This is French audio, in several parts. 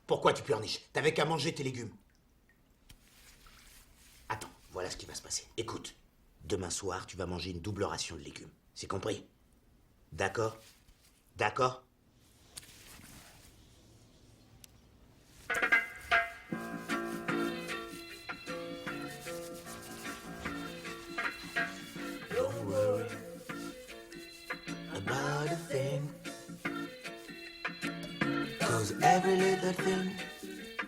Pourquoi tu pleurniches? T'avais qu'à manger tes légumes. Attends, voilà ce qui va se passer. Écoute, demain soir, tu vas manger une double ration de légumes. C'est compris? D'accord? D'accord? Don't worry about a thing, 'cause every little thing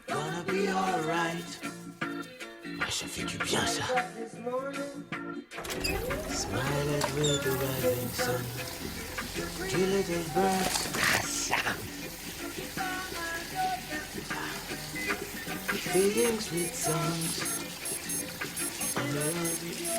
gonna be alright. Ah, ça fait du bien, ça. Smile with the rising sun. Two little birds. Ah, ça. Feeling sweet songs. On the road.